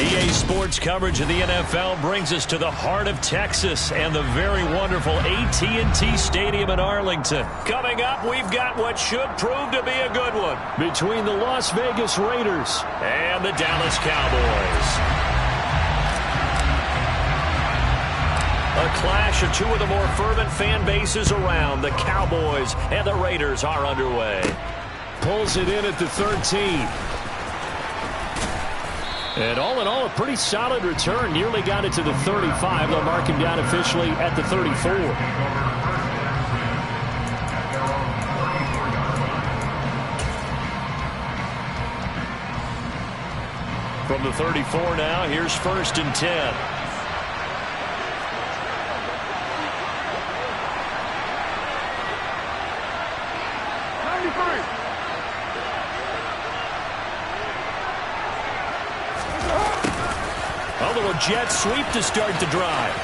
EA Sports coverage of the NFL brings us to the heart of Texas and the very wonderful AT&T Stadium in Arlington. Coming up, we've got what should prove to be a good one between the Las Vegas Raiders and the Dallas Cowboys. A clash of two of the more fervent fan bases around. The Cowboys and the Raiders are underway. Pulls it in at the 13. And all in all, a pretty solid return. Nearly got it to the 35. They'll mark him down officially at the 34. From the 34 now, here's 1st and 10. A little jet sweep to start the drive.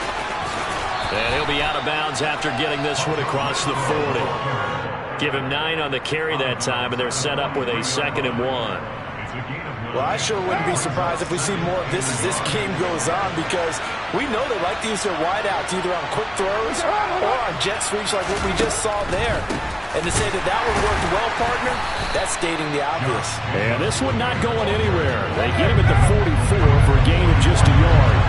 And he'll be out of bounds after getting this one across the 40. Give him 9 on the carry that time, and they're set up with a 2nd and 1. Well, I sure wouldn't be surprised if we see more of this as this game goes on, because we know they like to use their wideouts either on quick throws or on jet sweeps like what we just saw there. And to say that that one worked well, partner, that's stating the obvious. And this one not going anywhere. They get him at the 44 for a gain of just a yard.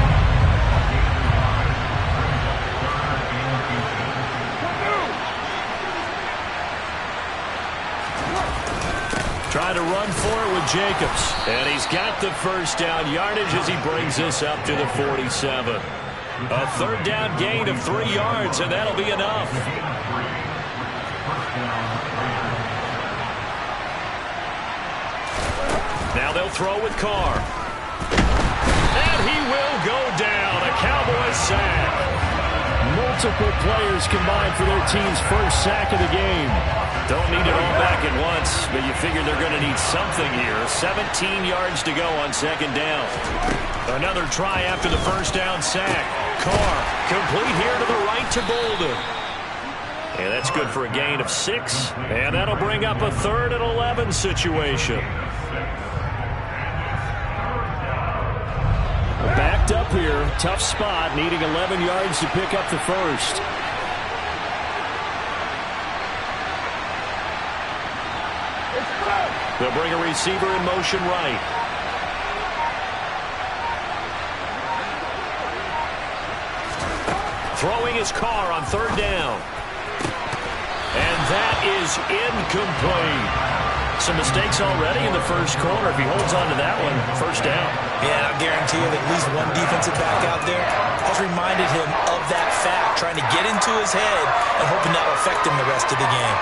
Trying to run for it with Jacobs. And he's got the first down yardage as he brings this up to the 47. A 3rd down gain of 3 yards, and that'll be enough. Now they'll throw with Carr. And he will go down. A Cowboys sack. Multiple players combined for their team's first sack of the game. Don't need it all back at once, but you figure they're going to need something here. 17 yards to go on 2nd down. Another try after the first down sack. Carr complete here to the right to Bolden. And that's good for a gain of 6. And that'll bring up a 3rd and 11 situation. Backed up here. Tough spot. Needing 11 yards to pick up the first. They'll bring a receiver in motion right. Throwing his Carr on 3rd down. And that is incomplete. Some mistakes already in the first quarter. If he holds on to that one, 1st down. Yeah, I guarantee you that at least one defensive back out there has reminded him of that fact, trying to get into his head and hoping that'll affect him the rest of the game.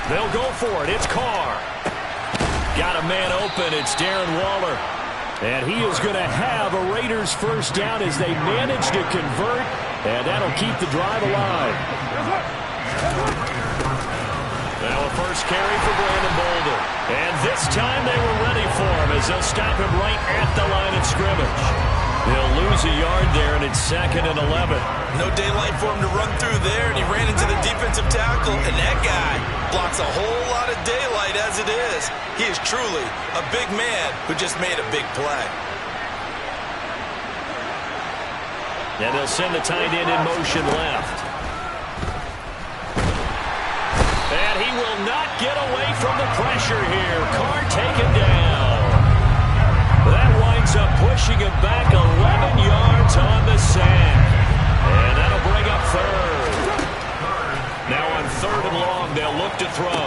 They'll go for it. It's Carr. Got a man open. It's Darren Waller. And he is going to have a Raiders first down as they manage to convert. And that'll keep the drive alive. Now a first carry for Brandon Bolden. And this time they were ready for him as they'll stop him right at the line of scrimmage. They'll lose a yard there, and it's 2nd and 11. No daylight for him to run through there, and he ran into the defensive tackle, and that guy blocks a whole lot of daylight as it is. He is truly a big man who just made a big play. And they'll send the tight end in motion left. And he will not get away from the pressure here. Carr taken down. That winds up pushing him back 11 yards on the sack. And that'll bring up 3rd. Now on 3rd and long, they'll look to throw.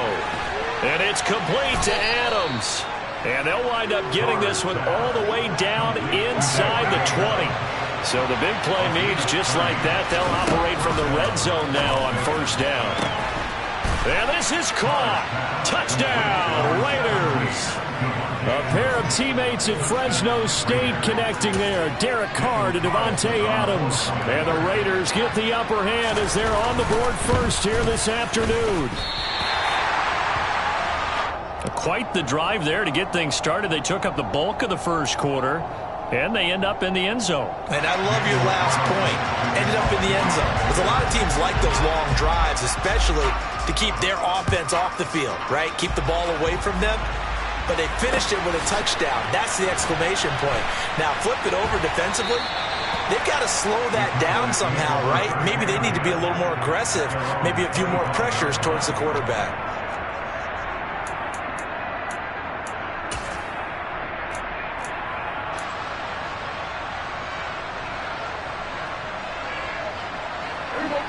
And it's complete to Adams. And they'll wind up getting this one all the way down inside the 20. So the big play means just like that, they'll operate from the red zone now on 1st down. And this is caught. Touchdown, Raiders. A pair of teammates at Fresno State connecting there. Derek Carr to Devontae Adams. And the Raiders get the upper hand as they're on the board first here this afternoon. Quite the drive there to get things started. They took up the bulk of the first quarter, and they end up in the end zone. And I love your last point. Ended up in the end zone. Because a lot of teams like those long drives, especially to keep their offense off the field, right? Keep the ball away from them. But they finished it with a touchdown. That's the exclamation point. Now, flip it over defensively. They've got to slow that down somehow, right? Maybe they need to be a little more aggressive. Maybe a few more pressures towards the quarterback.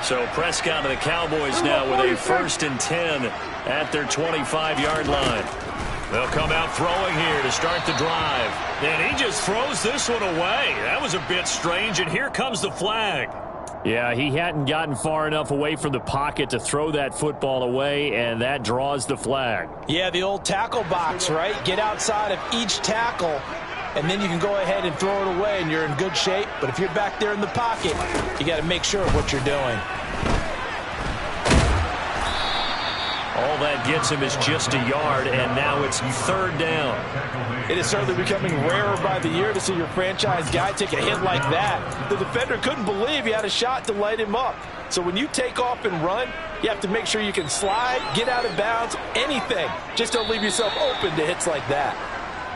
So Prescott and the Cowboys now with a 1st and 10 at their 25-yard line. They'll come out throwing here to start the drive. And he just throws this one away. That was a bit strange, and here comes the flag. Yeah, he hadn't gotten far enough away from the pocket to throw that football away, and that draws the flag. Yeah, the old tackle box, right? Get outside of each tackle, and then you can go ahead and throw it away, and you're in good shape. But if you're back there in the pocket, you got to make sure of what you're doing. All that gets him is just a yard, and now it's 3rd down. It is certainly becoming rarer by the year to see your franchise guy take a hit like that. The defender couldn't believe he had a shot to light him up. So when you take off and run, you have to make sure you can slide, get out of bounds, anything. Just don't leave yourself open to hits like that.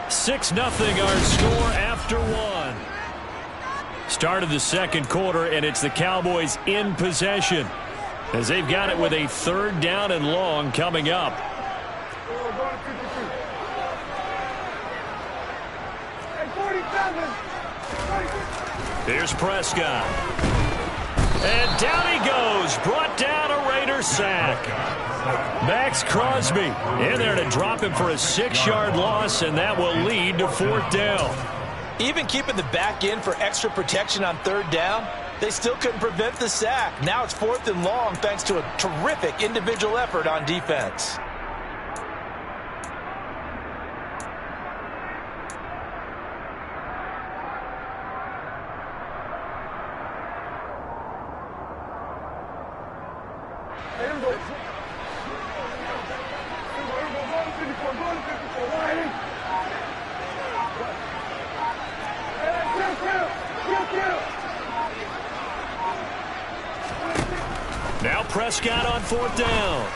6-0 our score after 1. Start of the second quarter, and it's the Cowboys in possession, as they've got it with a 3rd down and long coming up. Here's Prescott. And down he goes. Brought down a Raider sack. Max Crosby in there to drop him for a 6-yard loss, and that will lead to 4th down. Even keeping the back in for extra protection on 3rd down, they still couldn't prevent the sack. Now it's 4th and long thanks to a terrific individual effort on defense. Now Prescott on 4th down.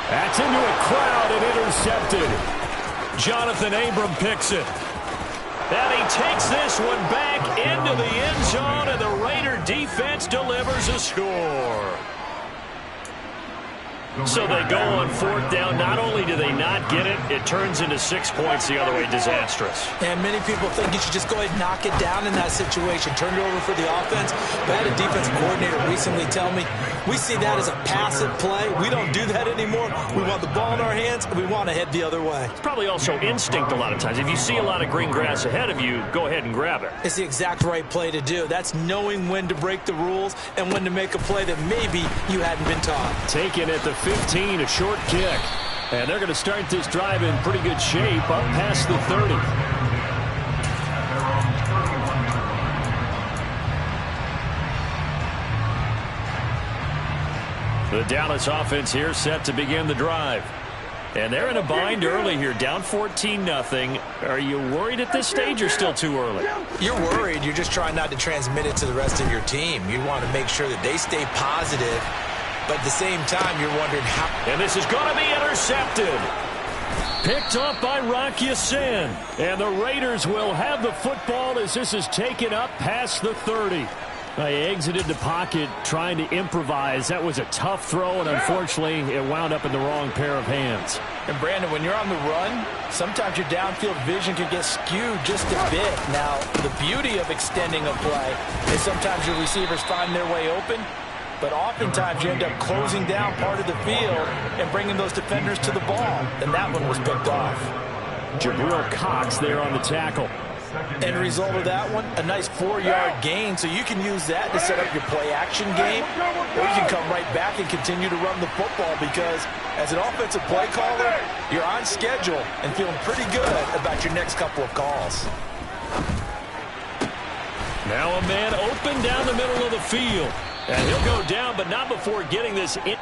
That's into a crowd and intercepted. Jonathan Abram picks it. And he takes this one back into the end zone, and the Raider defense delivers a score. So they go on 4th down. Not only do they not get it, it turns into 6 points the other way. Disastrous. And many people think you should just go ahead and knock it down in that situation. Turn it over for the offense. But I had a defensive coordinator recently tell me, we see that as a passive play. We don't do that anymore. We want the ball in our hands, and we want to head the other way. It's probably also instinct a lot of times. If you see a lot of green grass ahead of you, go ahead and grab it. It's the exact right play to do. That's knowing when to break the rules and when to make a play that maybe you hadn't been taught. Taken at the 15, a short kick. And they're going to start this drive in pretty good shape up past the 30. The Dallas offense here set to begin the drive. And they're in a bind early here, down 14-0. Are you worried at this stage or still too early? You're worried. You're just trying not to transmit it to the rest of your team. You want to make sure that they stay positive, but at the same time, you're wondering how. And this is going to be intercepted. Picked up by Rock Ya-Sin. And the Raiders will have the football as this is taken up past the 30. They exited the pocket trying to improvise. That was a tough throw, and unfortunately, it wound up in the wrong pair of hands. And, Brandon, when you're on the run, sometimes your downfield vision can get skewed just a bit. Now, the beauty of extending a play is sometimes your receivers find their way open, but oftentimes you end up closing down part of the field and bringing those defenders to the ball. And that one was picked off. Jabril Cox there on the tackle. End result of that one, a nice 4-yard gain, so you can use that to set up your play-action game, or you can come right back and continue to run the football because as an offensive play caller, you're on schedule and feeling pretty good about your next couple of calls. Now a man open down the middle of the field. And he'll go down, but not before getting this in.